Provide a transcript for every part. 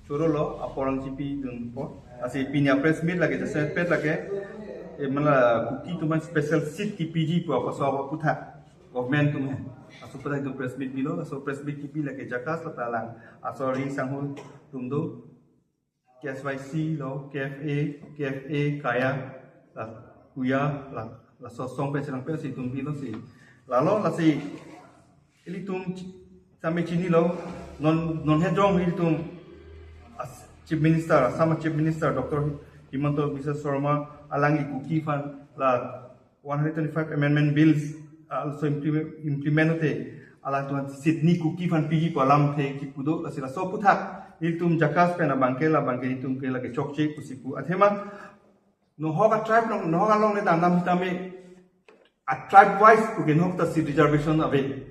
Choro lo aporang cipi dun po. Asi pinya press meet lagi jasa pet lagi. Mala Kuki tu man special seat KPG po apa so apa putha. Government tu man. Aso putha itu press meet bilo. Aso press meet kipi lagi jakas lo talang. Aso ring sanghul tumdo. KSYC lo KFA kaya la kuya la sosong pe serang pe si tum bilo si. Lalu la si ili tum sampai sini lo non hedrong ili tum Chief Minister, sama Chief Minister Dr. Himanto Biswa Sharma alangi Kuki fan la 125 amendment bills also implemented ala tuan Sydney Kuki fan pigi ko alam the ki pudo la sila so puthak iltum jakas pena bangkela bangke itum ke la ke chokche kusipu athema no hoga tribe no hoga long ne dam tame a tribe wise ku gen hokta si reservation ave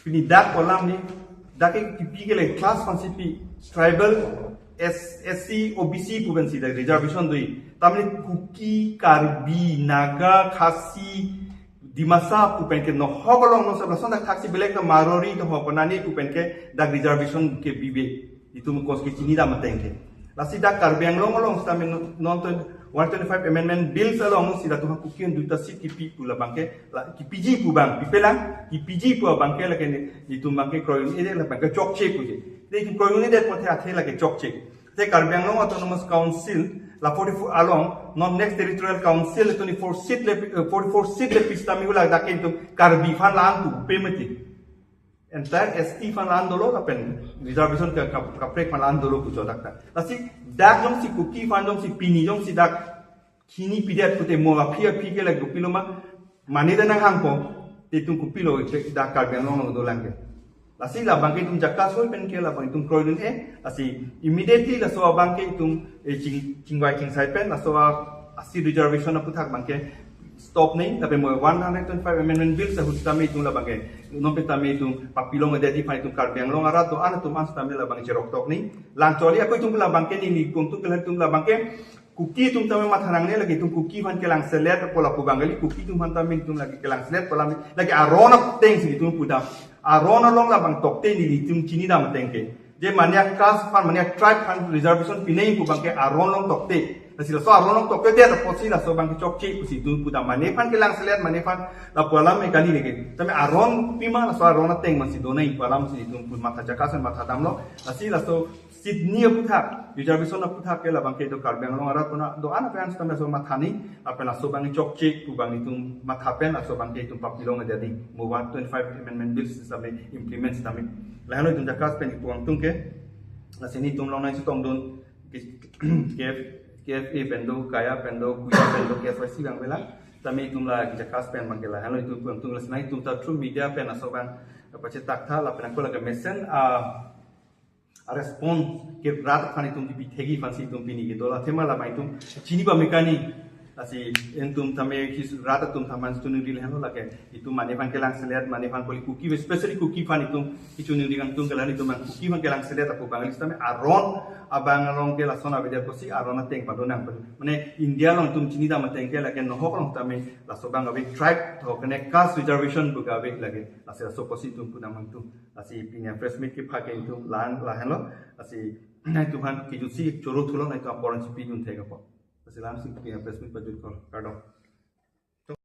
pini dak kolam ni dake ki pigi le class fan sipi tribal SC OBC puben si da reservation doi tamni Kuki Karbi Naga Khasi Dimasa pupen ke no hogolong no sabla sonda taxi belek to Marori to hokonani pupen ke da reservation ke bibe itu mo koski chini da matengke lasi da Karbiang long stamen non 125 amendment bills along sida to Kuki on duta si kipi pula bangke la kipiji pu bang pipela kipiji pu bangke la ke itu bangke kroyon ide la bangke chokche ku je They going in that what they like a chok check. Take Karbiang Autonomous Council, la 44 along, non next territorial council, 44 seat epistami like that came to Karbi fan land to payment. Entire ST fan landolo happen, reservation kapre fan landolo kuchodaka. Lasi, that don't see cookie fan don't see pini, don't see that kini pidet put a more appear pig like Gupiloma, Manida Hanko, they took Kupilo, that Karbiang do langue. Lasi la bangke tum jakas hoi pen ke la bang tum kroidun lasi immediately la so bangke tum chingwai king sai pen la so asi reservation na puthak bangke stop nei tapi mo 125 amendment bill sa hustami tum la bangke no pe tami tum papilong identify tum Karbiang long ara to ana tum ans tami la bang jerok tok ni lang choli aku tum la bangke ni kum tu kelan tum la bangke Kuki tum tami mathanang ne lagi tum Kuki fan kelang selet pola pu bangali Kuki tum fan tami tum lagi kelang selet pola lagi arona teng si tum puda Arona long la bang tokte ni litum chini da matengke je mania class fan mania tribe fan reservation pinai ku bangke aron long tokte nasila so aron long tokte de posi la so bangke chokche ku si tu puda mane fan kelang selet mane fan la polam me kali lege tame aron pima la so arona teng masi donai polam si tu pun mata jakasan mata damlo nasila so Sydney puthak reservation puthak ke la bangke do Karbiang long ara tuna do ana fans tame so mathani apela so bangke chokche ku bang itu mathapen la so bangke itu papilong jadi mo 125 amendment bills sabe implement sabe lahano itu jakas pen itu angtung ke la sini tum long nai sitong don KFA pendo kaya pendo kuya pendo KSYC bang bela tame itu la jakas pen mangela lahano itu angtung la sinai tum ta true media pen so bang pace takta la pen ko la mesen respond ke rat khani tum di thegi fansi tum pini ke dola thema la mai tum chini ba mekani asi entum tame kis rat tum thaman stunu dil hano la ke itu mane fan kelang selet mane fan poli Kuki especially Kuki fan itu ichunu digan tum kelan itu man Kuki fan kelang selet apu banglis tame aron abang long ke la sona beder kosi aron teng padonang mane India long tum chini da mateng ke la ke no hok tame la so bang abe tribe to connect caste reservation buka abe lage la so kosi tum puna mang tum asi pinya fresh meat ke phake itu lan la hano asi nai tuhan ki jusi choro thulo nai to aporan si pinun thega po asi lam si pinya fresh meat pajut kor kado